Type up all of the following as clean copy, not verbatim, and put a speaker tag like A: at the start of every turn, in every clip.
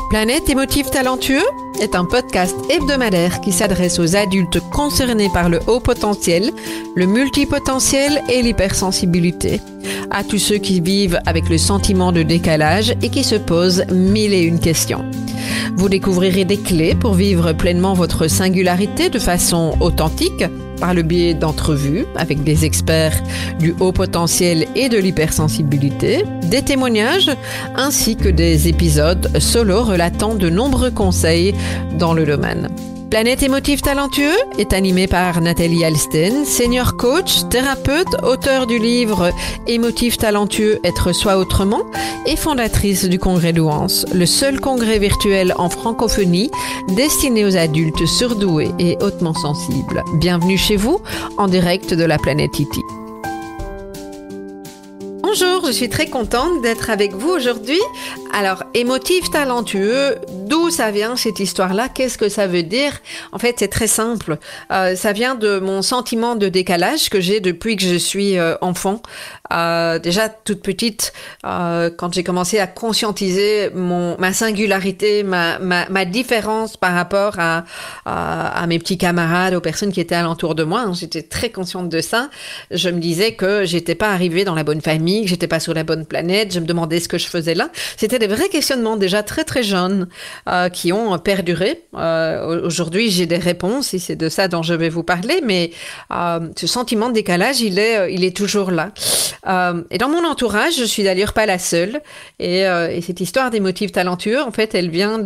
A: Planète émotif talentueux est un podcast hebdomadaire qui s'adresse aux adultes concernés par le haut potentiel, le multipotentiel et l'hypersensibilité. À tous ceux qui vivent avec le sentiment de décalage et qui se posent mille et une questions. Vous découvrirez des clés pour vivre pleinement votre singularité de façon authentique par le biais d'entrevues avec des experts du haut potentiel et de l'hypersensibilité, des témoignages ainsi que des épisodes solo relatant de nombreux conseils dans le domaine. Planète émotif talentueux est animé par Nathalie Alsten, senior coach, thérapeute, auteure du livre Émotif talentueux, être soi autrement et fondatrice du congrès Douance, le seul congrès virtuel en francophonie destiné aux adultes surdoués et hautement sensibles. Bienvenue chez vous, en direct de la planète Iti. Bonjour, je suis très contente d'être avec vous aujourd'hui. Alors, émotif talentueux, d'où ça vient cette histoire-là? Qu'est-ce que ça veut dire? En fait, c'est très simple. Ça vient de mon sentiment de décalage que j'ai depuis que je suis enfant. Déjà toute petite, quand j'ai commencé à conscientiser ma singularité, ma différence par rapport à mes petits camarades, aux personnes qui étaient alentour de moi, j'étais très consciente de ça. Je me disais que j'étais pas arrivée dans la bonne famille, que j'étais pas sur la bonne planète. Je me demandais ce que je faisais là. C'était des vrais questionnements déjà très très jeunes qui ont perduré. Aujourd'hui, j'ai des réponses et c'est de ça dont je vais vous parler. Mais ce sentiment de décalage, il est toujours là. Et dans mon entourage, je suis d'ailleurs pas la seule. Et cette histoire d'émotif talentueux, en fait, elle vient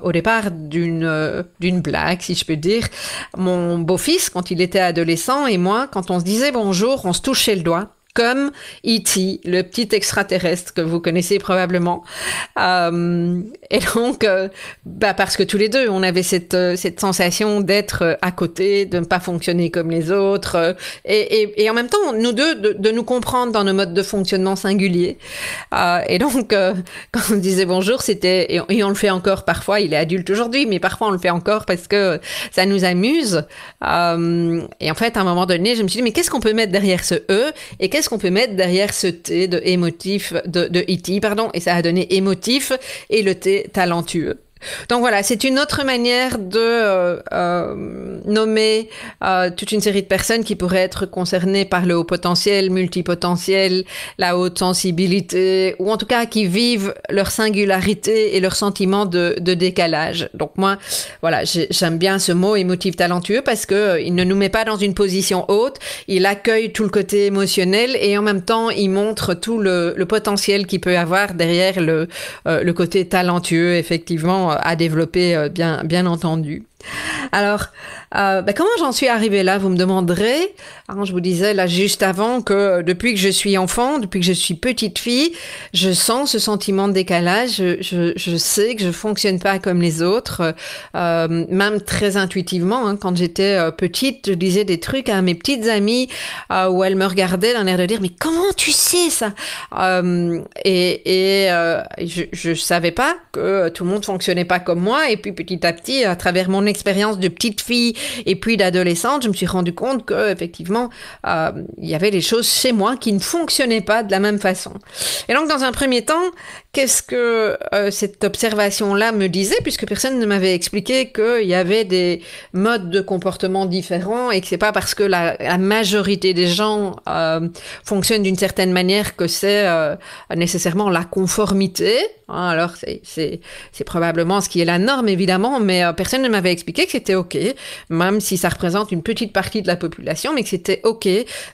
A: au départ d'une blague, si je peux dire. Mon beau-fils, quand il était adolescent, et moi, quand on se disait bonjour, on se touchait le doigt. Comme E.T., le petit extraterrestre que vous connaissez probablement. Et donc, parce que tous les deux, on avait cette sensation d'être à côté, de ne pas fonctionner comme les autres, et en même temps, nous deux, de nous comprendre dans nos modes de fonctionnement singuliers. Et donc, quand on disait bonjour, c'était, et on le fait encore parfois, il est adulte aujourd'hui, mais parfois on le fait encore parce que ça nous amuse. Et en fait, à un moment donné, je me suis dit, mais qu'est-ce qu'on peut mettre derrière ce E, et qu'est-ce qu'on peut mettre derrière ce T de émotif, de E.T., pardon, et ça a donné émotif et le T talentueux. Donc voilà, c'est une autre manière de nommer toute une série de personnes qui pourraient être concernées par le haut potentiel, multipotentiel, la haute sensibilité, ou en tout cas qui vivent leur singularité et leur sentiment de décalage. Donc moi, voilà, j'aime bien ce mot émotif talentueux parce que il ne nous met pas dans une position haute, il accueille tout le côté émotionnel et en même temps, il montre tout le potentiel qu'il peut avoir derrière le côté talentueux, effectivement, à développer, bien entendu. Alors, comment j'en suis arrivée là, vous me demanderez. Alors, je vous disais là juste avant que depuis que je suis enfant, depuis que je suis petite fille, je sens ce sentiment de décalage. Je sais que je fonctionne pas comme les autres, même très intuitivement. Hein, quand j'étais petite, je disais des trucs à mes petites amies où elles me regardaient d'un air de dire mais comment tu sais ça? Je savais pas que tout le monde fonctionnait pas comme moi. Et puis petit à petit, à travers mon expérience de petite fille et puis d'adolescente, je me suis rendu compte que effectivement il y avait des choses chez moi qui ne fonctionnaient pas de la même façon. Et donc dans un premier temps, qu'est-ce que cette observation-là me disait, puisque personne ne m'avait expliqué qu'il y avait des modes de comportement différents et que c'est pas parce que la majorité des gens fonctionnent d'une certaine manière que c'est nécessairement la conformité. Alors c'est probablement ce qui est la norme évidemment, mais personne ne m'avait expliqué que c'était ok, même si ça représente une petite partie de la population, mais que c'était ok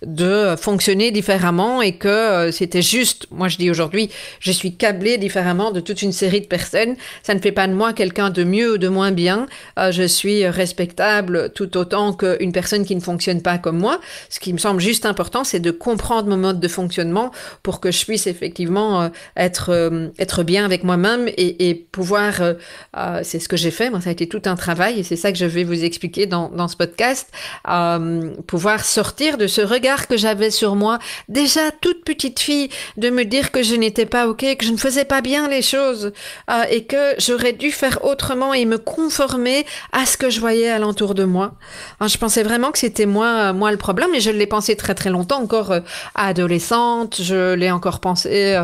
A: de fonctionner différemment et que c'était juste, moi je dis aujourd'hui, je suis câblée différemment de toute une série de personnes. Ça ne fait pas de moi quelqu'un de mieux ou de moins bien. Je suis respectable tout autant qu'une personne qui ne fonctionne pas comme moi. Ce qui me semble juste important, c'est de comprendre mon mode de fonctionnement pour que je puisse effectivement être bien avec moi-même et pouvoir, c'est ce que j'ai fait, moi ça a été tout un travail, travail, et c'est ça que je vais vous expliquer dans ce podcast, pouvoir sortir de ce regard que j'avais sur moi, déjà toute petite fille, de me dire que je n'étais pas OK, que je ne faisais pas bien les choses, et que j'aurais dû faire autrement et me conformer à ce que je voyais alentour de moi. Je pensais vraiment que c'était moi le problème, et je l'ai pensé très très longtemps, encore adolescente, je l'ai encore pensé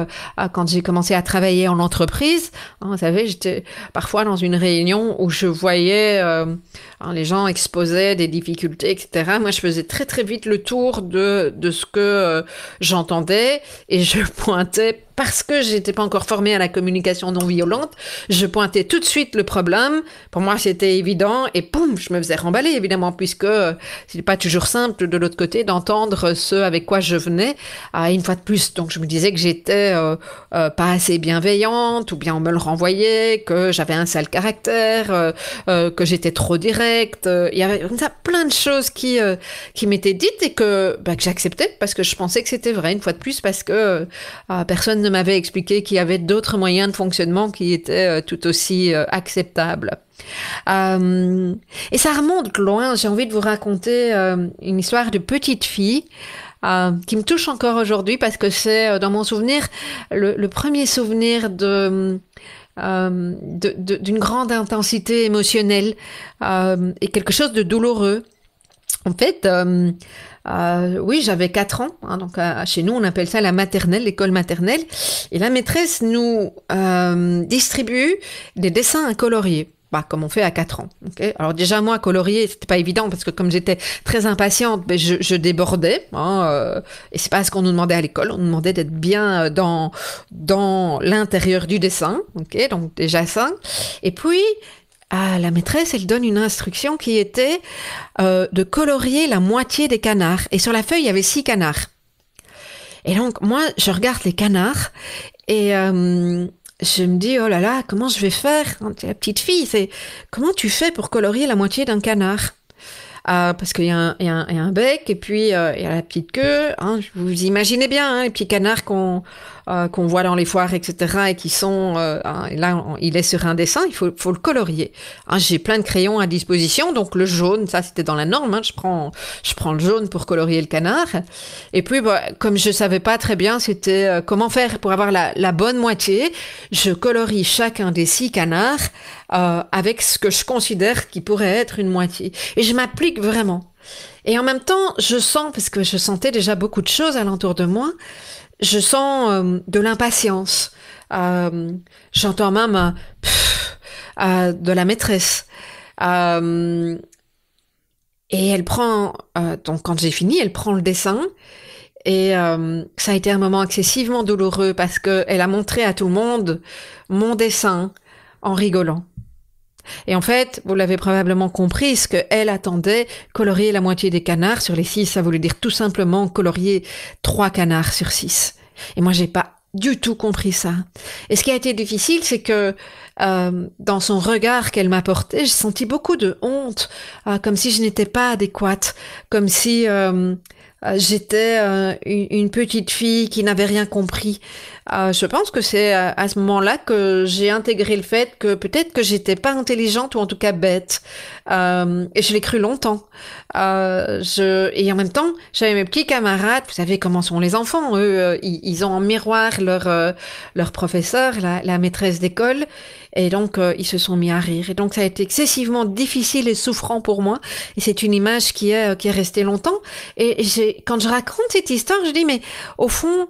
A: quand j'ai commencé à travailler en entreprise. Vous savez, j'étais parfois dans une réunion où je voyais les gens exposaient des difficultés, etc. Moi, je faisais très très vite le tour de ce que j'entendais, et je pointais, parce que j'étais pas encore formée à la communication non violente, je pointais tout de suite le problème. Pour moi, c'était évident, et boum, je me faisais remballer, évidemment, puisque c'est pas toujours simple de l'autre côté d'entendre ce avec quoi je venais, une fois de plus. Donc, je me disais que j'étais pas assez bienveillante, ou bien on me le renvoyait, que j'avais un sale caractère, que j'étais trop directe. Il y avait comme ça plein de choses qui m'étaient dites, et que j'acceptais, parce que je pensais que c'était vrai, une fois de plus, parce que personne ne m'avait expliqué qu'il y avait d'autres moyens de fonctionnement qui étaient tout aussi acceptables. Et ça remonte loin. J'ai envie de vous raconter une histoire de petite fille qui me touche encore aujourd'hui, parce que c'est dans mon souvenir le premier souvenir d'une grande intensité émotionnelle, et quelque chose de douloureux. En fait, oui, j'avais 4 ans, donc chez nous on appelle ça la maternelle, l'école maternelle, et la maîtresse nous distribue des dessins à colorier. Comme on fait à 4 ans. Okay. Alors déjà, moi, colorier, c'était pas évident, parce que comme j'étais très impatiente, je débordais. Et c'est pas ce qu'on nous demandait à l'école. On nous demandait d'être bien dans l'intérieur du dessin. Okay, donc déjà ça. Et puis, la maîtresse, elle donne une instruction qui était de colorier la moitié des canards. Et sur la feuille, il y avait 6 canards. Et donc, moi, je regarde les canards, et je me dis, oh là là, comment je vais faire? La petite fille, comment tu fais pour colorier la moitié d'un canard? Parce qu'il y a un bec, et puis il y a la petite queue. Vous imaginez bien, les petits canards qu'on voit dans les foires, etc., et qui sont là, il est sur un dessin, il faut le colorier. J'ai plein de crayons à disposition, donc le jaune, ça c'était dans la norme. Je prends le jaune pour colorier le canard. Et puis, comme je savais pas très bien, c'était comment faire pour avoir la bonne moitié. Je colorie chacun des 6 canards avec ce que je considère qui pourrait être une moitié. Et je m'applique vraiment. Et en même temps, je sens, parce que je sentais déjà beaucoup de choses alentour de moi, je sens de l'impatience. J'entends même de la maîtresse. Et elle prend, donc quand j'ai fini, elle prend le dessin. Et ça a été un moment excessivement douloureux, parce qu'elle a montré à tout le monde mon dessin en rigolant. Et en fait, vous l'avez probablement compris, ce qu'elle attendait, colorier la moitié des canards sur les 6, ça voulait dire tout simplement colorier 3 canards sur 6. Et moi, j'ai pas du tout compris ça. Et ce qui a été difficile, c'est que dans son regard qu'elle m'a porté, j'ai senti beaucoup de honte, comme si je n'étais pas adéquate, comme si j'étais une petite fille qui n'avait rien compris. Je pense que c'est à ce moment-là que j'ai intégré le fait que peut-être que j'étais pas intelligente, ou en tout cas bête. Et je l'ai cru longtemps. Et en même temps, j'avais mes petits camarades. Vous savez comment sont les enfants. Eux, ils ont en miroir leur professeur, la maîtresse d'école. Et donc, ils se sont mis à rire. Et donc, ça a été excessivement difficile et souffrant pour moi. Et c'est une image qui est restée longtemps. Et quand je raconte cette histoire, je dis, mais au fond,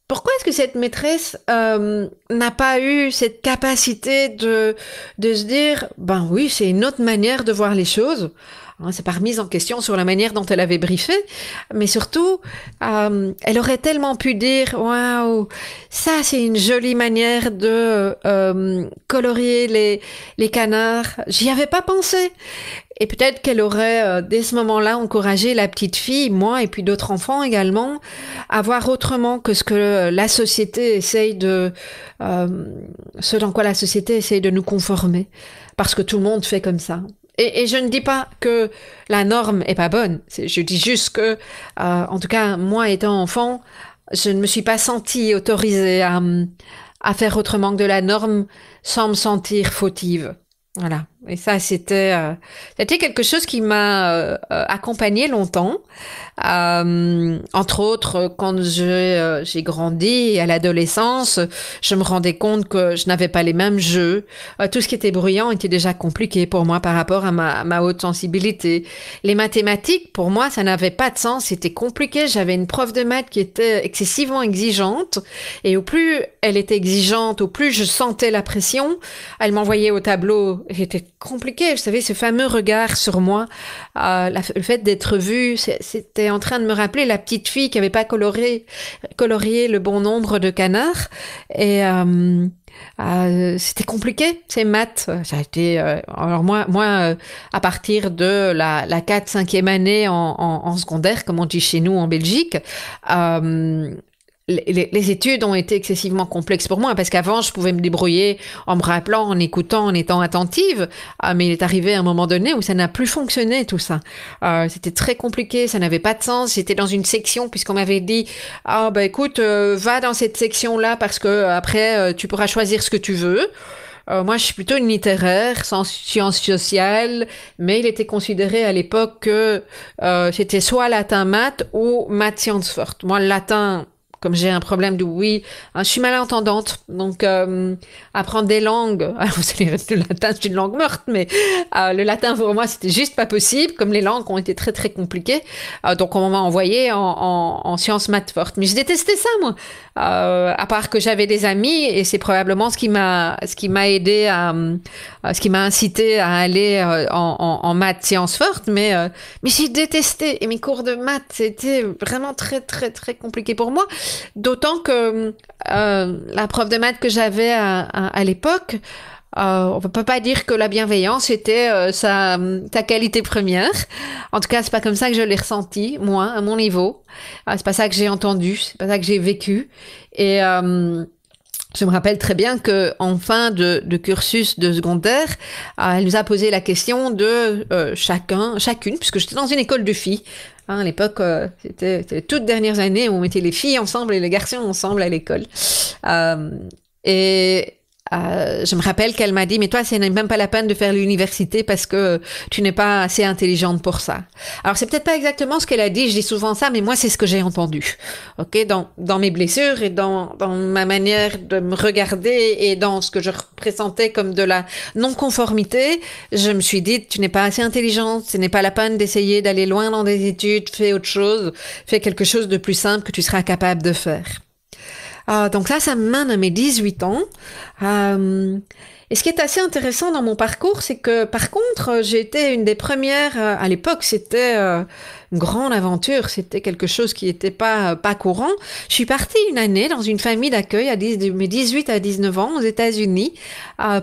A: pourquoi est-ce que cette maîtresse n'a pas eu cette capacité de se dire, ben oui, c'est une autre manière de voir les choses. C'est pas remise en question sur la manière dont elle avait briefé, mais surtout, elle aurait tellement pu dire, waouh, ça c'est une jolie manière de colorier les canards. J'y avais pas pensé. Et peut-être qu'elle aurait, dès ce moment-là, encouragé la petite fille, moi et puis d'autres enfants également, à voir autrement que ce que la société essaye ce dans quoi la société essaye de nous conformer. Parce que tout le monde fait comme ça. Et je ne dis pas que la norme est pas bonne. Je dis juste que, en tout cas, moi étant enfant, je ne me suis pas sentie autorisée à faire autrement que de la norme sans me sentir fautive. Voilà. Et ça, c'était quelque chose qui m'a accompagnée longtemps. Entre autres, quand j'ai grandi et à l'adolescence, je me rendais compte que je n'avais pas les mêmes jeux. Tout ce qui était bruyant était déjà compliqué pour moi par rapport à ma haute sensibilité. Les mathématiques, pour moi, ça n'avait pas de sens. C'était compliqué. J'avais une prof de maths qui était excessivement exigeante. Et au plus elle était exigeante, au plus je sentais la pression. Elle m'envoyait au tableau. C'était compliqué. Vous savez, ce fameux regard sur moi, le fait d'être vue, c'était en train de me rappeler la petite fille qui avait pas colorié le bon nombre de canards. Et c'était compliqué, ces maths. Ça a été, alors moi, à partir de la 4-5e année en secondaire, comme on dit chez nous en Belgique, les études ont été excessivement complexes pour moi parce qu'avant je pouvais me débrouiller en me rappelant, en écoutant, en étant attentive, mais il est arrivé un moment donné où ça n'a plus fonctionné tout ça. C'était très compliqué, ça n'avait pas de sens. J'étais dans une section puisqu'on m'avait dit écoute, va dans cette section là parce que après tu pourras choisir ce que tu veux. Moi, je suis plutôt une littéraire, sans sciences sociales, mais il était considéré à l'époque que c'était soit latin maths ou maths sciences fortes. Moi, le latin, comme j'ai un problème de oui, je suis malentendante, donc apprendre des langues, alors le latin c'est une langue morte, mais le latin pour moi c'était juste pas possible, comme les langues ont été très très compliquées, donc on m'a envoyé en sciences maths fortes, mais je détestais ça moi, à part que j'avais des amis et c'est probablement ce qui m'a aidé ce qui m'a incité à aller en maths sciences fortes, mais j'ai détesté et mes cours de maths c'était vraiment très très très compliqué pour moi. D'autant que la prof de maths que j'avais à l'époque, on ne peut pas dire que la bienveillance était sa qualité première. En tout cas, c'est pas comme ça que je l'ai ressenti, moi, à mon niveau. C'est pas ça que j'ai entendu, c'est pas ça que j'ai vécu. Et je me rappelle très bien que en fin de cursus de secondaire, elle nous a posé la question de chacune, puisque j'étais dans une école de filles. À l'époque, c'était les toutes dernières années où on mettait les filles ensemble et les garçons ensemble à l'école. Je me rappelle qu'elle m'a dit, mais toi, c'est même pas la peine de faire l'université parce que tu n'es pas assez intelligente pour ça. Alors, c'est peut-être pas exactement ce qu'elle a dit, je dis souvent ça, mais moi, c'est ce que j'ai entendu. Ok, dans mes blessures et dans ma manière de me regarder et dans ce que je représentais comme de la non-conformité, je me suis dit, tu n'es pas assez intelligente, ce n'est pas la peine d'essayer d'aller loin dans des études, fais autre chose, fais quelque chose de plus simple que tu seras capable de faire. Donc ça me mène à mes 18 ans. Et ce qui est assez intéressant dans mon parcours, c'est que par contre, j'ai été une des premières, à l'époque, c'était une grande aventure, c'était quelque chose qui n'était pas courant. Je suis partie une année dans une famille d'accueil de mes 18 à 19 ans aux États-Unis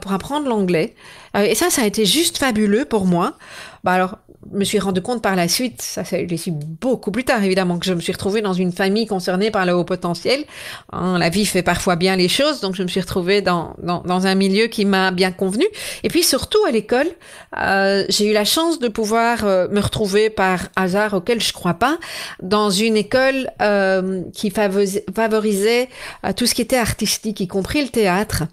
A: pour apprendre l'anglais. Et ça a été juste fabuleux pour moi. Alors, je me suis rendu compte par la suite, ça c'est beaucoup plus tard évidemment, que je me suis retrouvée dans une famille concernée par le haut potentiel. La vie fait parfois bien les choses, donc je me suis retrouvée dans un milieu qui m'a bien convenu. Et puis surtout à l'école, j'ai eu la chance de pouvoir me retrouver par hasard auquel je crois pas, dans une école qui favorisait tout ce qui était artistique, y compris le théâtre.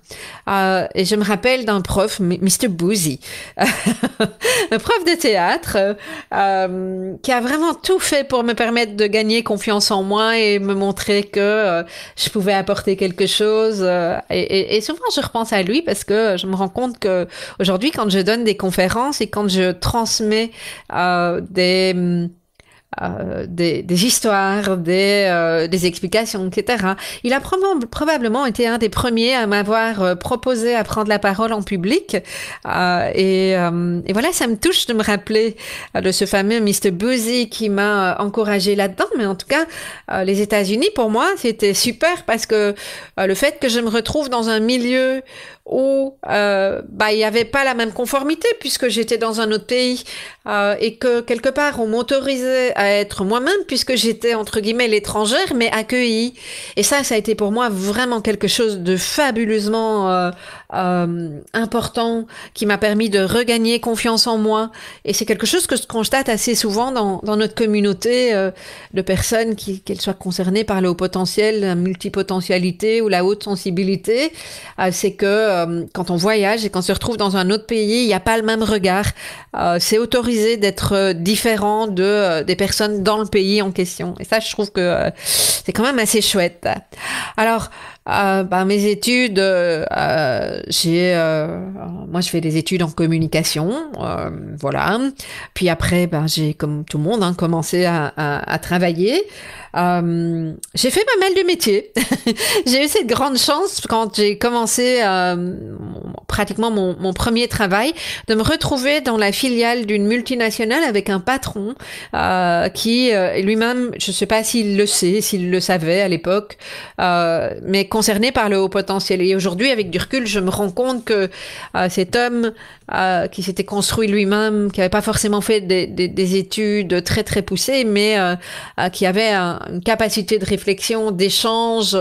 A: Et je me rappelle d'un prof, Mr. Boozy, un prof de théâtre, qui a vraiment tout fait pour me permettre de gagner confiance en moi et me montrer que je pouvais apporter quelque chose. Et souvent, je repense à lui parce que je me rends compte que aujourd'hui, quand je donne des conférences et quand je transmets des histoires, des explications, etc. Il a probablement été un des premiers à m'avoir proposé à prendre la parole en public. Et voilà, ça me touche de me rappeler de ce fameux Mr. Boozy qui m'a encouragé là-dedans. Mais en tout cas, les États-Unis, pour moi, c'était super parce que le fait que je me retrouve dans un milieu où il y avait pas la même conformité puisque j'étais dans un autre pays et que quelque part on m'autorisait à à être moi-même puisque j'étais entre guillemets l'étrangère mais accueillie. Et ça a été pour moi vraiment quelque chose de fabuleusement important qui m'a permis de regagner confiance en moi. Et c'est quelque chose que je constate assez souvent dans notre communauté de personnes qu'elles soient concernées par le haut potentiel, la multipotentialité ou la haute sensibilité. C'est que quand on voyage et qu'on se retrouve dans un autre pays, il n'y a pas le même regard. C'est autorisé d'être différent des personnes dans le pays en question. Et ça, je trouve que c'est quand même assez chouette. Alors, mes études, moi je fais des études en communication, voilà. Puis après, j'ai comme tout le monde commencé à travailler. J'ai fait pas mal de métiers. J'ai eu cette grande chance quand j'ai commencé pratiquement mon premier travail de me retrouver dans la filiale d'une multinationale avec un patron qui lui-même, je sais pas s'il le sait, s'il le savait à l'époque, mais concerné par le haut potentiel. Et aujourd'hui, avec du recul, je me rends compte que cet homme qui s'était construit lui-même, qui avait pas forcément fait des études très très poussées, mais qui avait une capacité de réflexion, d'échange.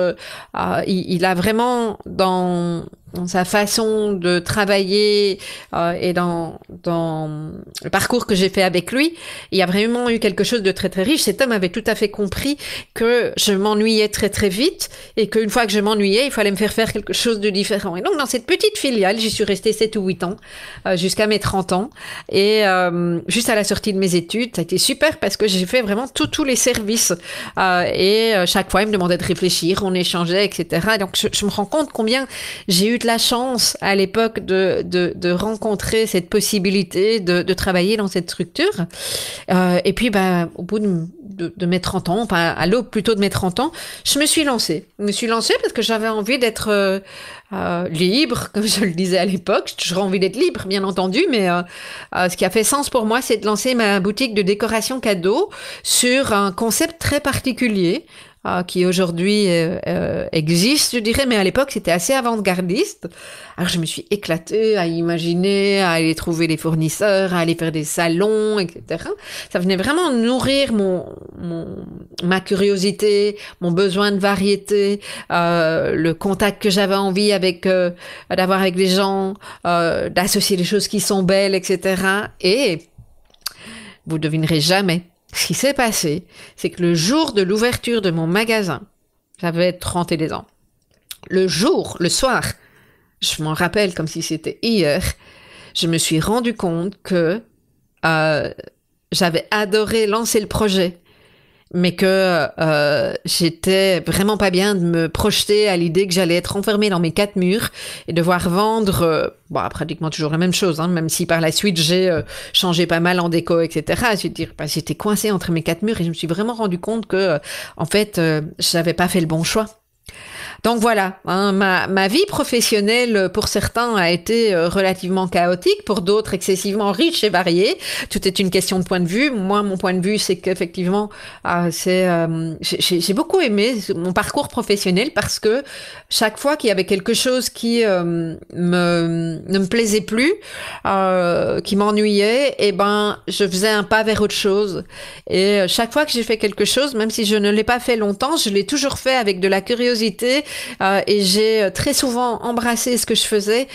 A: Il a vraiment dans sa façon de travailler et dans le parcours que j'ai fait avec lui, il y a vraiment eu quelque chose de très très riche. Cet homme avait tout à fait compris que je m'ennuyais très très vite et qu'une fois que je m'ennuyais, il fallait me faire quelque chose de différent. Et donc dans cette petite filiale, j'y suis restée 7 ou 8 ans, jusqu'à mes 30 ans. Et juste à la sortie de mes études, ça a été super parce que j'ai fait vraiment tous les services. Et chaque fois, il me demandait de réfléchir, on échangeait, etc. Donc je me rends compte combien j'ai eu de la chance à l'époque de rencontrer cette possibilité de travailler dans cette structure. Et puis, au bout de mes 30 ans, enfin à l'aube plutôt de mes 30 ans, je me suis lancée. Je me suis lancée parce que j'avais envie d'être libre, comme je le disais à l'époque. J'ai toujours envie d'être libre, bien entendu, mais ce qui a fait sens pour moi, c'est de lancer ma boutique de décoration cadeau sur un concept très particulier qui aujourd'hui existe, je dirais, mais à l'époque, c'était assez avant-gardiste. Alors, je me suis éclatée à imaginer, à aller trouver les fournisseurs, à aller faire des salons, etc. Ça venait vraiment nourrir ma curiosité, mon besoin de variété, le contact que j'avais envie d'avoir avec les gens, d'associer les choses qui sont belles, etc. Et vous devinerez jamais. Ce qui s'est passé, c'est que le jour de l'ouverture de mon magasin, j'avais 31 ans. Le soir, je m'en rappelle comme si c'était hier, je me suis rendu compte que j'avais adoré lancer le projet, mais que j'étais vraiment pas bien de me projeter à l'idée que j'allais être enfermée dans mes 4 murs et devoir vendre pratiquement toujours la même chose, même si par la suite j'ai changé pas mal en déco, etc. J'étais coincée entre mes 4 murs et je me suis vraiment rendu compte que en fait j'avais pas fait le bon choix. Donc voilà, ma vie professionnelle pour certains a été relativement chaotique, pour d'autres excessivement riche et variée. Tout est une question de point de vue. Moi, mon point de vue, c'est qu'effectivement, j'ai beaucoup aimé mon parcours professionnel parce que chaque fois qu'il y avait quelque chose qui ne me plaisait plus, qui m'ennuyait, je faisais un pas vers autre chose. Et chaque fois que j'ai fait quelque chose, même si je ne l'ai pas fait longtemps, je l'ai toujours fait avec de la curiosité. Et j'ai très souvent embrassé ce que je faisais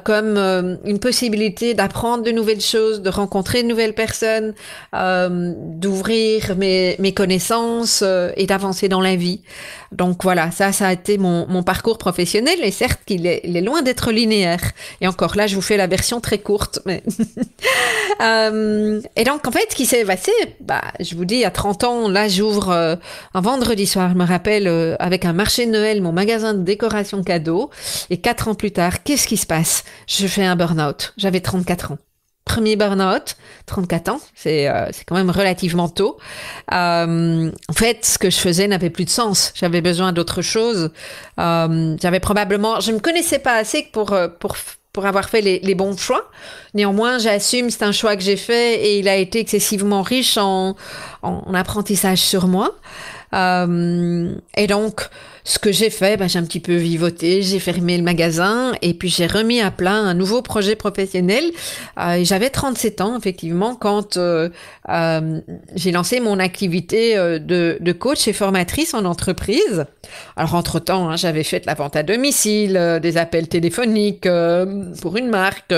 A: comme une possibilité d'apprendre de nouvelles choses, de rencontrer de nouvelles personnes, d'ouvrir mes connaissances et d'avancer dans la vie. Donc voilà, ça a été mon parcours professionnel et certes il est loin d'être linéaire. Et encore là, je vous fais la version très courte. Mais et donc en fait, ce qui s'est passé, je vous dis, à 30 ans, là j'ouvre un vendredi soir, je me rappelle, avec un marché de Noël, mon magasin de décoration cadeau. Et 4 ans plus tard, qu'est-ce qui se passe? Je fais un burn-out. J'avais 34 ans. Premier burn-out, 34 ans, c'est quand même relativement tôt. En fait, ce que je faisais n'avait plus de sens. J'avais besoin d'autre chose. Je me connaissais pas assez pour avoir fait les bons choix. Néanmoins, j'assume, c'est un choix que j'ai fait et il a été excessivement riche en apprentissage sur moi. Et donc, ce que j'ai fait, j'ai un petit peu vivoté, j'ai fermé le magasin et puis j'ai remis à plat un nouveau projet professionnel. Et j'avais 37 ans, effectivement, quand j'ai lancé mon activité de coach et formatrice en entreprise. Alors, entre-temps, j'avais fait de la vente à domicile, des appels téléphoniques pour une marque.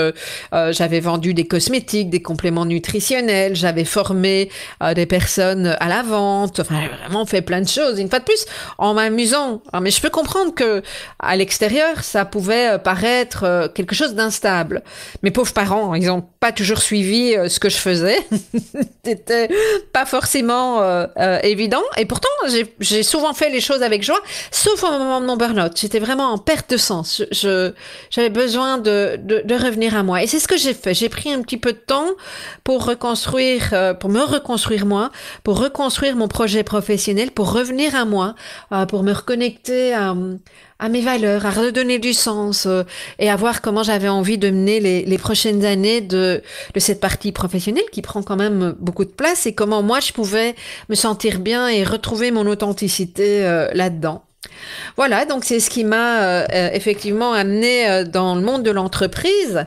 A: J'avais vendu des cosmétiques, des compléments nutritionnels. J'avais formé des personnes à la vente. Enfin, j'ai vraiment fait plein de choses. Une fois de plus, en m'amusant. Mais je peux comprendre que à l'extérieur, ça pouvait paraître quelque chose d'instable. Mes pauvres parents, ils n'ont pas toujours suivi ce que je faisais. C'était pas forcément évident. Et pourtant, j'ai souvent fait les choses avec joie, sauf au moment de mon burn-out. J'étais vraiment en perte de sens. J'avais besoin de revenir à moi. Et c'est ce que j'ai fait. J'ai pris un petit peu de temps pour reconstruire, pour me reconstruire moi, pour reconstruire mon projet professionnel, pour revenir à moi, pour me reconnecter à mes valeurs, à redonner du sens et à voir comment j'avais envie de mener les prochaines années de cette partie professionnelle qui prend quand même beaucoup de place et comment moi je pouvais me sentir bien et retrouver mon authenticité là-dedans. Voilà, donc c'est ce qui m'a effectivement amené dans le monde de l'entreprise.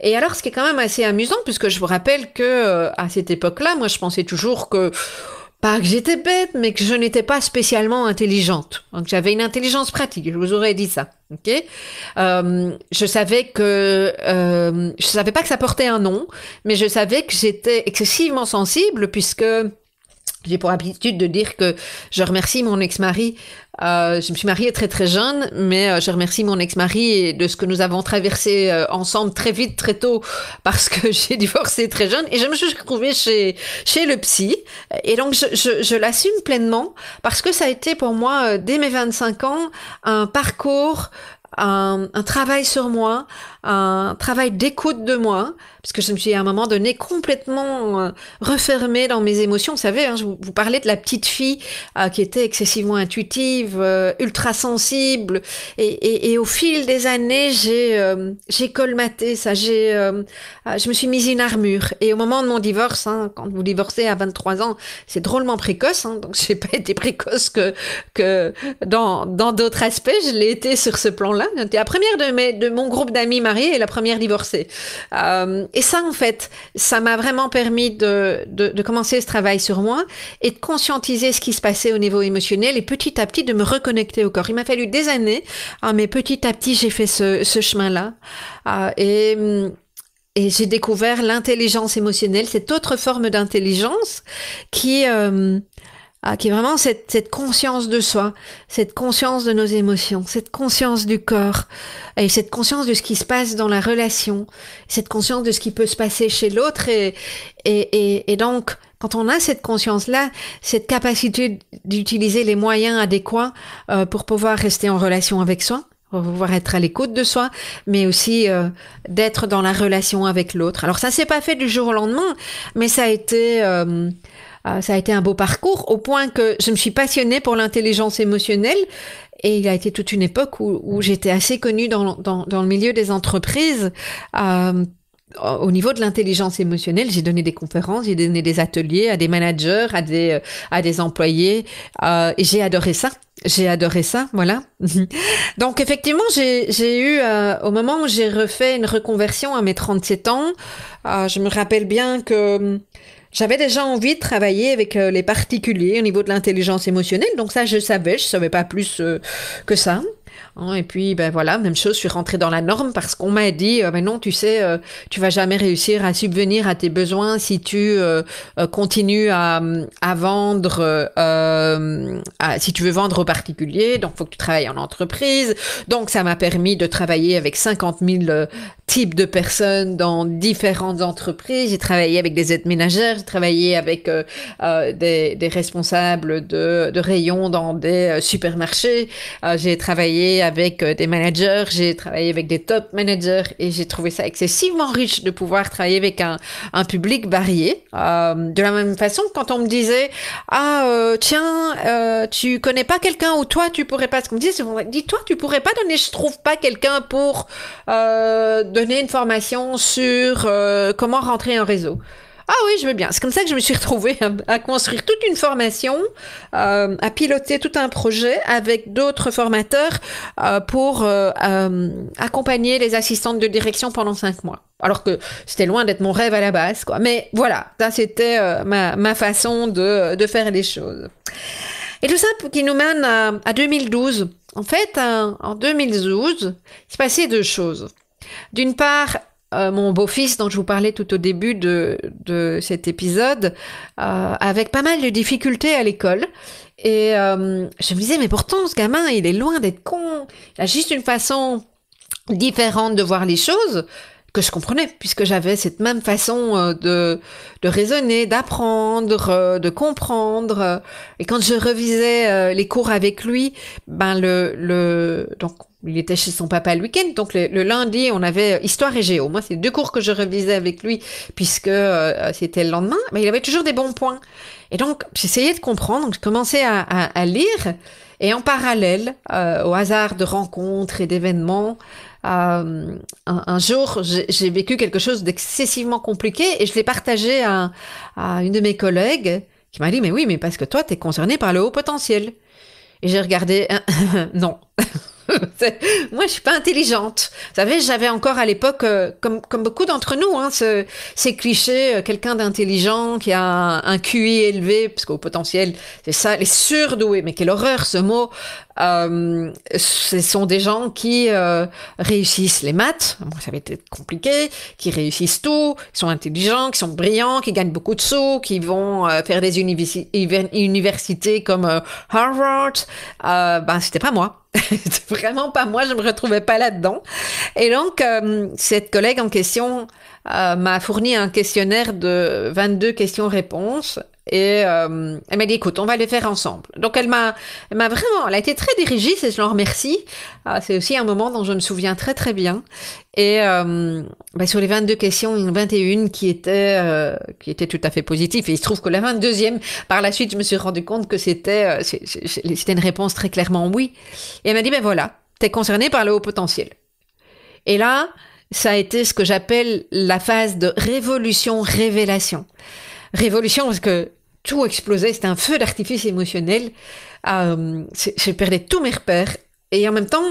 A: Et alors, ce qui est quand même assez amusant, puisque je vous rappelle que à cette époque-là, moi je pensais toujours que pas que j'étais bête, mais que je n'étais pas spécialement intelligente. Donc j'avais une intelligence pratique, je vous aurais dit ça. Ok, je savais je savais pas que ça portait un nom, mais je savais que j'étais excessivement sensible puisque j'ai pour habitude de dire que je remercie mon ex-mari. Je me suis mariée très très jeune, mais je remercie mon ex-mari de ce que nous avons traversé ensemble très vite, très tôt, parce que j'ai divorcé très jeune et je me suis retrouvée chez le psy. Et donc je l'assume pleinement parce que ça a été pour moi, dès mes 25 ans, un parcours, un travail sur moi, un travail d'écoute de moi, parce que je me suis à un moment donné complètement refermée dans mes émotions. Vous savez, je vous parlais de la petite fille qui était excessivement intuitive, ultra sensible, et au fil des années, j'ai colmaté ça. Je me suis mise une armure. Et au moment de mon divorce, quand vous divorcez à 23 ans, c'est drôlement précoce, donc j'ai pas été précoce que dans d'autres aspects, je l'ai été sur ce plan-là. J'étais la première de mon groupe d'amis mariés et la première divorcée. Et ça, en fait, ça m'a vraiment permis de commencer ce travail sur moi et de conscientiser ce qui se passait au niveau émotionnel et petit à petit de me reconnecter au corps. Il m'a fallu des années, mais petit à petit, j'ai fait ce chemin-là. Et j'ai découvert l'intelligence émotionnelle, cette autre forme d'intelligence qui est vraiment cette conscience de soi, cette conscience de nos émotions, cette conscience du corps, et cette conscience de ce qui se passe dans la relation, cette conscience de ce qui peut se passer chez l'autre, et donc, quand on a cette conscience-là, cette capacité d'utiliser les moyens adéquats pour pouvoir rester en relation avec soi, pour pouvoir être à l'écoute de soi, mais aussi d'être dans la relation avec l'autre. Alors ça s'est pas fait du jour au lendemain, mais ça a été un beau parcours au point que je me suis passionnée pour l'intelligence émotionnelle et il a été toute une époque où j'étais assez connue dans le milieu des entreprises. Au niveau de l'intelligence émotionnelle, j'ai donné des conférences, j'ai donné des ateliers à des managers, à des employés, et j'ai adoré ça. J'ai adoré ça, voilà. Donc effectivement, j'ai eu, au moment où j'ai refait une reconversion à mes 37 ans, je me rappelle bien que j'avais déjà envie de travailler avec les particuliers au niveau de l'intelligence émotionnelle. Donc ça, je savais pas plus que ça. Et puis, voilà, même chose, je suis rentrée dans la norme parce qu'on m'a dit, non, tu sais, tu vas jamais réussir à subvenir à tes besoins si tu continues à vendre, si tu veux vendre aux particuliers, donc faut que tu travailles en entreprise. Donc, ça m'a permis de travailler avec 50 000 types de personnes dans différentes entreprises. J'ai travaillé avec des aides ménagères, j'ai travaillé avec des responsables de rayons dans des supermarchés, j'ai travaillé avec des managers, j'ai travaillé avec des top managers et j'ai trouvé ça excessivement riche de pouvoir travailler avec un public varié. De la même façon, quand on me disait tiens, tu connais pas quelqu'un ou toi tu pourrais pas, ce qu'on me disait, dis-toi tu pourrais pas donner, je trouve pas quelqu'un pour donner une formation sur comment rentrer en réseau. Ah oui, je veux bien. C'est comme ça que je me suis retrouvée à construire toute une formation, à piloter tout un projet avec d'autres formateurs pour accompagner les assistantes de direction pendant 5 mois. Alors que c'était loin d'être mon rêve à la base, quoi. Mais voilà, ça c'était ma façon de faire les choses. Et tout ça qui nous mène à 2012. En fait, en 2012, il s'est passé 2 choses. D'une part, mon beau-fils dont je vous parlais tout au début de cet épisode, avec pas mal de difficultés à l'école. Et je me disais, mais pourtant, ce gamin, il est loin d'être con. Il a juste une façon différente de voir les choses que je comprenais, puisque j'avais cette même façon de raisonner, d'apprendre, de comprendre. Et quand je revisais les cours avec lui, donc il était chez son papa le week-end, donc le lundi, on avait histoire et géo. Moi, c'est 2 cours que je revisais avec lui, puisque c'était le lendemain, mais il avait toujours des bons points. Et donc, j'essayais de comprendre, donc je commençais à lire, et en parallèle, au hasard de rencontres et d'événements, un jour, j'ai vécu quelque chose d'excessivement compliqué et je l'ai partagé à une de mes collègues qui m'a dit, mais oui, mais parce que toi, t'es concerné par le haut potentiel. Et j'ai regardé, non. Moi, je suis pas intelligente. Vous savez, j'avais encore à l'époque, comme beaucoup d'entre nous, ces clichés, quelqu'un d'intelligent qui a un QI élevé, parce qu'au potentiel, c'est ça, les surdoués. Mais quelle horreur ce mot. Ce sont des gens qui réussissent les maths, bon, ça va être compliqué, qui réussissent tout, qui sont intelligents, qui sont brillants, qui gagnent beaucoup de sous, qui vont faire des universités comme Harvard. C'était pas moi. C'était vraiment pas moi, je me retrouvais pas là-dedans. Et donc, cette collègue en question m'a fourni un questionnaire de 22 questions-réponses et elle m'a dit, écoute, on va les faire ensemble. Donc, elle a été très dirigiste et je l'en remercie. C'est aussi un moment dont je me souviens très très bien. Et sur les 22 questions, il y en a 21 qui étaient tout à fait positives. Et il se trouve que la 22e, par la suite, je me suis rendu compte que c'était une réponse très clairement oui. Et elle m'a dit, ben voilà, t'es concerné par le haut potentiel. Et là, ça a été ce que j'appelle la phase de révolution-révélation. Révolution parce que tout explosait, c'était un feu d'artifice émotionnel. Je perdais tous mes repères. Et en même temps,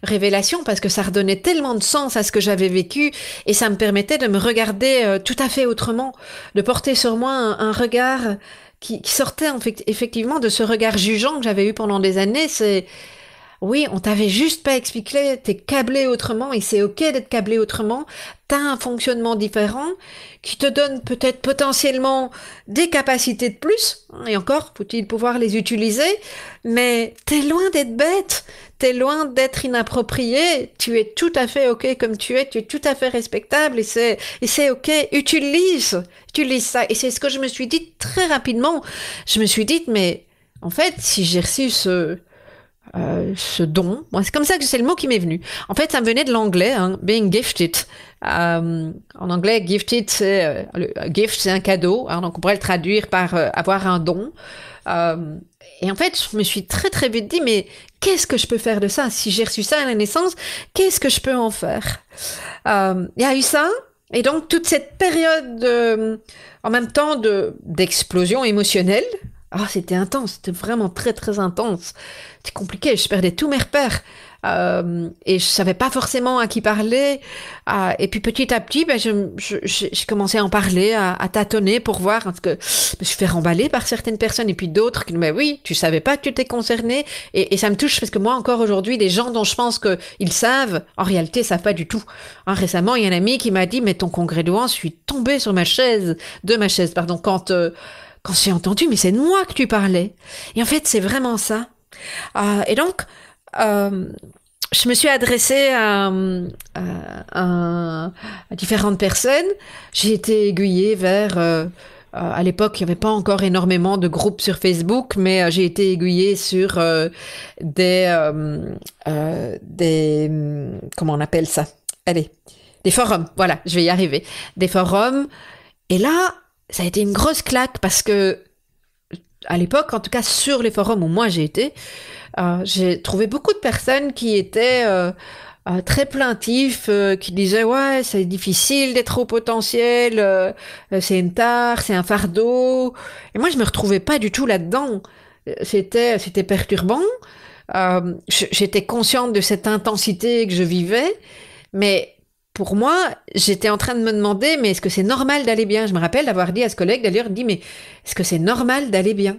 A: révélation parce que ça redonnait tellement de sens à ce que j'avais vécu et ça me permettait de me regarder tout à fait autrement, de porter sur moi un regard qui sortait effectivement de ce regard jugeant que j'avais eu pendant des années. Oui, on t'avait juste pas expliqué, t'es câblé autrement et c'est ok d'être câblé autrement. T'as un fonctionnement différent qui te donne peut-être potentiellement des capacités de plus. Et encore, faut-il pouvoir les utiliser. Mais t'es loin d'être bête. T'es loin d'être inapproprié. Tu es tout à fait ok comme tu es tout à fait respectable et c'est ok. Utilise ça. Et c'est ce que je me suis dit très rapidement. Je me suis dit, mais en fait, si j'ai reçu ce don. Moi, c'est comme ça que c'est le mot qui m'est venu. En fait, ça me venait de l'anglais, being gifted. En anglais, gifted, gift, c'est un cadeau. Donc, on pourrait le traduire par avoir un don. Et en fait, je me suis très, très vite dit, mais qu'est-ce que je peux faire de ça? Si j'ai reçu ça à la naissance, qu'est-ce que je peux en faire? Il y a eu ça. Et donc, toute cette période, en même temps, d'explosion émotionnelle. C'était intense, c'était vraiment très très intense. C'était compliqué, je perdais tous mes repères et je savais pas forcément à qui parler. Et puis petit à petit, je commençais à en parler, à tâtonner pour voir, parce que je me suis fait remballer par certaines personnes et puis d'autres qui me disaient, mais oui, tu savais pas que tu t'es concerné. Et ça me touche parce que moi encore aujourd'hui, des gens dont je pense qu'ils savent, en réalité, savent pas du tout. Récemment, il y a un ami qui m'a dit, mais ton congrès de Rouen, je suis tombée sur ma chaise, quand j'ai entendu, mais c'est de moi que tu parlais. Et en fait, c'est vraiment ça. Et donc, je me suis adressée à différentes personnes. J'ai été aiguillée vers... à l'époque, il n'y avait pas encore énormément de groupes sur Facebook, mais j'ai été aiguillée sur des... comment on appelle ça? Allez, des forums. Voilà, je vais y arriver. Des forums. Et là... ça a été une grosse claque parce que, à l'époque, en tout cas sur les forums où moi j'ai été, j'ai trouvé beaucoup de personnes qui étaient très plaintif, qui disait ouais c'est difficile d'être au potentiel, c'est une tare, c'est un fardeau. Et moi je me retrouvais pas du tout là-dedans. C'était perturbant. J'étais consciente de cette intensité que je vivais, mais pour moi, j'étais en train de me demander, mais est-ce que c'est normal d'aller bien? Je me rappelle d'avoir dit à ce collègue, d'ailleurs, il dit, mais est-ce que c'est normal d'aller bien?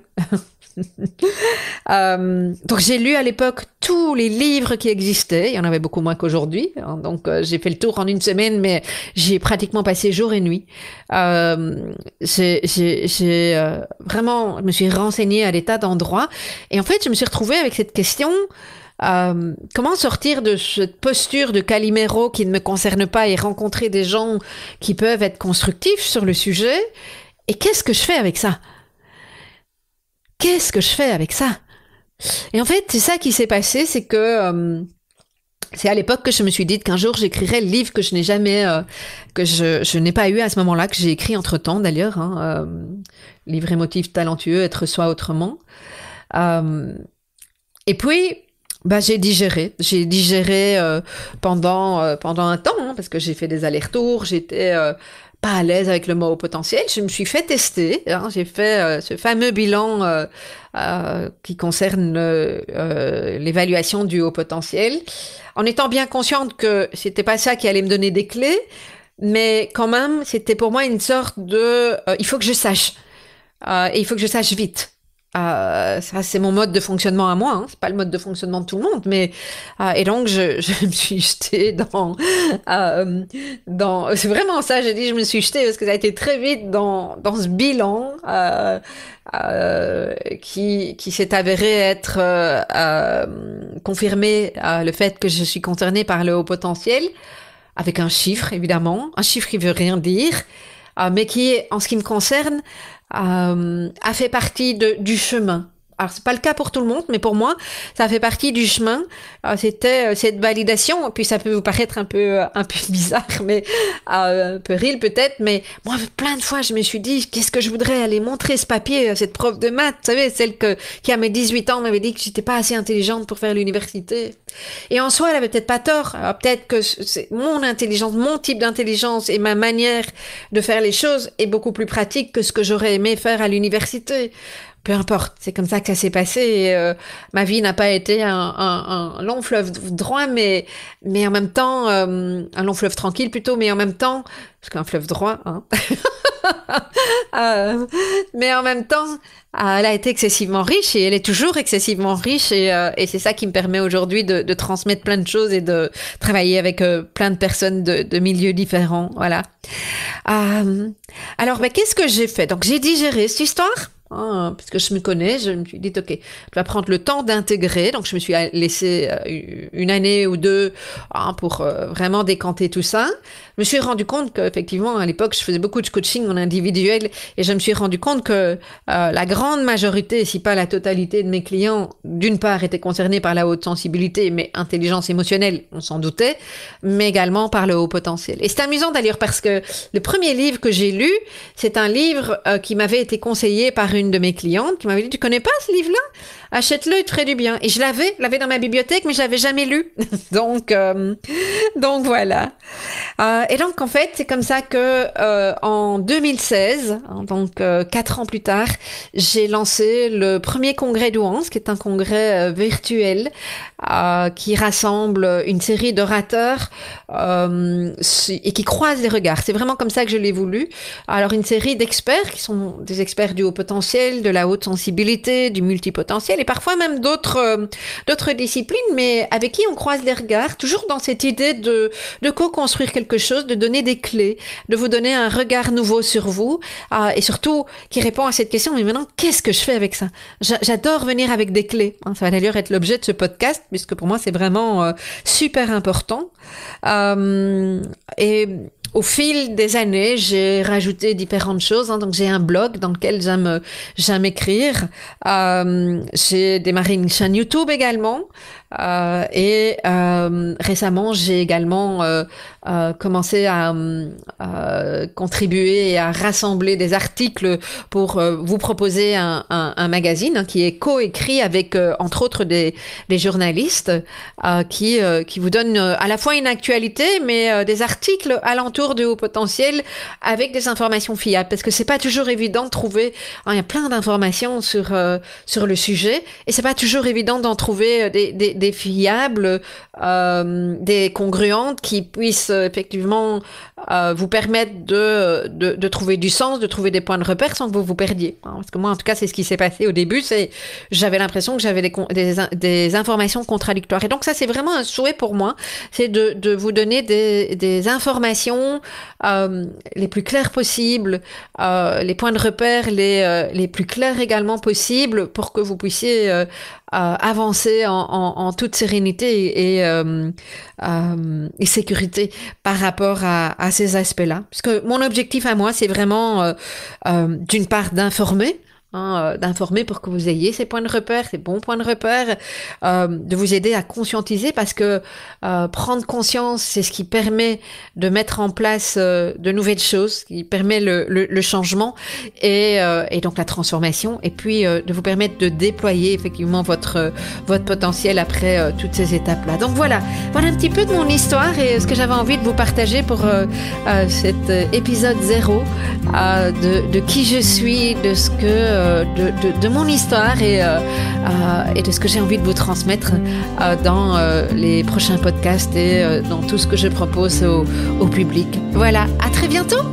A: Donc j'ai lu à l'époque tous les livres qui existaient, il y en avait beaucoup moins qu'aujourd'hui, hein, donc j'ai fait le tour en une semaine, mais j'y ai pratiquement passé jour et nuit. Vraiment, je me suis renseignée à des tas d'endroits, et en fait je me suis retrouvée avec cette question, comment sortir de cette posture de Calimero qui ne me concerne pas et rencontrer des gens qui peuvent être constructifs sur le sujet, et qu'est-ce que je fais avec ça? Qu'est-ce que je fais avec ça? Et en fait, c'est ça qui s'est passé, c'est que c'est à l'époque que je me suis dit qu'un jour j'écrirais le livre que je n'ai jamais, que je n'ai pas eu à ce moment-là, que j'ai écrit entre-temps d'ailleurs, hein, livre émotif talentueux, être soi autrement. Et puis, bah, j'ai digéré pendant un temps, hein, parce que j'ai fait des allers-retours, j'étais pas à l'aise avec le mot au potentiel. Je me suis fait tester. Hein, j'ai fait ce fameux bilan qui concerne l'évaluation du haut potentiel, en étant bien consciente que c'était pas ça qui allait me donner des clés, mais quand même, c'était pour moi une sorte de il faut que je sache et il faut que je sache vite. Ça c'est mon mode de fonctionnement à moi, hein. C'est pas le mode de fonctionnement de tout le monde, mais et donc je me suis jetée dans c'est vraiment ça, j'ai dit je me suis jetée parce que ça a été très vite dans ce bilan qui s'est avéré être confirmé le fait que je suis concernée par le haut potentiel, avec un chiffre évidemment, un chiffre qui veut rien dire, mais qui, en ce qui me concerne, a fait partie du chemin. Alors c'est pas le cas pour tout le monde, mais pour moi, ça fait partie du chemin. C'était cette validation, puis ça peut vous paraître un peu bizarre, mais un peu rire peut-être, mais moi plein de fois je me suis dit qu'est-ce que je voudrais aller montrer ce papier à cette prof de maths, vous savez, celle qui à mes 18 ans m'avait dit que j'étais pas assez intelligente pour faire l'université. Et en soi, elle avait peut-être pas tort. Alors, peut-être que c'est mon intelligence, mon type d'intelligence et ma manière de faire les choses est beaucoup plus pratique que ce que j'aurais aimé faire à l'université. Peu importe, c'est comme ça que ça s'est passé. Et, ma vie n'a pas été un long fleuve droit, mais en même temps, un long fleuve tranquille plutôt, mais en même temps, parce qu'un fleuve droit, hein. Mais en même temps, elle a été excessivement riche et elle est toujours excessivement riche et c'est ça qui me permet aujourd'hui de transmettre plein de choses et de travailler avec plein de personnes de milieux différents. Voilà. Alors, qu'est-ce que j'ai fait? Donc, j'ai digéré cette histoire. Puisque je me connais, je me suis dit, ok, je vais prendre le temps d'intégrer. Donc, je me suis laissé une année ou deux pour vraiment décanter tout ça. Je me suis rendu compte qu'effectivement, à l'époque, je faisais beaucoup de coaching en individuel et je me suis rendu compte que la grande majorité, si pas la totalité de mes clients, d'une part, étaient concernés par la haute sensibilité, mais intelligence émotionnelle, on s'en doutait, mais également par le haut potentiel. Et c'est amusant d'ailleurs parce que le premier livre que j'ai lu, c'est un livre qui m'avait été conseillé par une de mes clientes qui m'avait dit, tu connais pas ce livre-là? Achète-le, il te ferait du bien. Et je l'avais dans ma bibliothèque, mais je l'avais jamais lu. donc voilà. Et donc, en fait, c'est comme ça que en 2016, donc 4 ans plus tard, j'ai lancé le premier congrès d'Ouance, qui est un congrès virtuel qui rassemble une série d'orateurs et qui croise les regards. C'est vraiment comme ça que je l'ai voulu. Alors, une série d'experts qui sont des experts du haut potentiel, de la haute sensibilité, du multipotentiel et parfois même d'autres disciplines, mais avec qui on croise les regards, toujours dans cette idée de co-construire quelque chose, de donner des clés, de vous donner un regard nouveau sur vous, et surtout qui répond à cette question, mais maintenant, qu'est-ce que je fais avec ça? J'adore venir avec des clés. Ça va d'ailleurs être l'objet de ce podcast, puisque pour moi, c'est vraiment super important. Et au fil des années, j'ai rajouté différentes choses. Donc, j'ai un blog dans lequel j'aime écrire. J'ai démarré une chaîne YouTube également, Et récemment, j'ai également commencé à contribuer et à rassembler des articles pour vous proposer un magazine qui est coécrit avec, entre autres, des journalistes qui vous donnent à la fois une actualité, mais des articles alentour du haut potentiel avec des informations fiables. Parce que c'est pas toujours évident de trouver... il y a plein d'informations sur le sujet et c'est pas toujours évident d'en trouver des fiables, des congruentes qui puissent effectivement vous permettre de trouver du sens, de trouver des points de repère sans que vous vous perdiez. Parce que moi, en tout cas, c'est ce qui s'est passé au début. J'avais l'impression que j'avais des informations contradictoires. Et donc ça, c'est vraiment un souhait pour moi, c'est de vous donner des informations les plus claires possibles, les points de repère les plus clairs également possibles pour que vous puissiez avancer en toute sérénité et sécurité par rapport à ces aspects-là. Parce que mon objectif à moi, c'est vraiment d'une part d'informer, d'informer pour que vous ayez ces points de repère, ces bons points de repère, de vous aider à conscientiser parce que prendre conscience, c'est ce qui permet de mettre en place de nouvelles choses, qui permet le changement et donc la transformation et puis de vous permettre de déployer effectivement votre potentiel après toutes ces étapes-là. Donc voilà un petit peu de mon histoire et ce que j'avais envie de vous partager pour cet épisode 0 de qui je suis, de ce que de mon histoire et de ce que j'ai envie de vous transmettre dans les prochains podcasts et dans tout ce que je propose au public. Voilà, à très bientôt!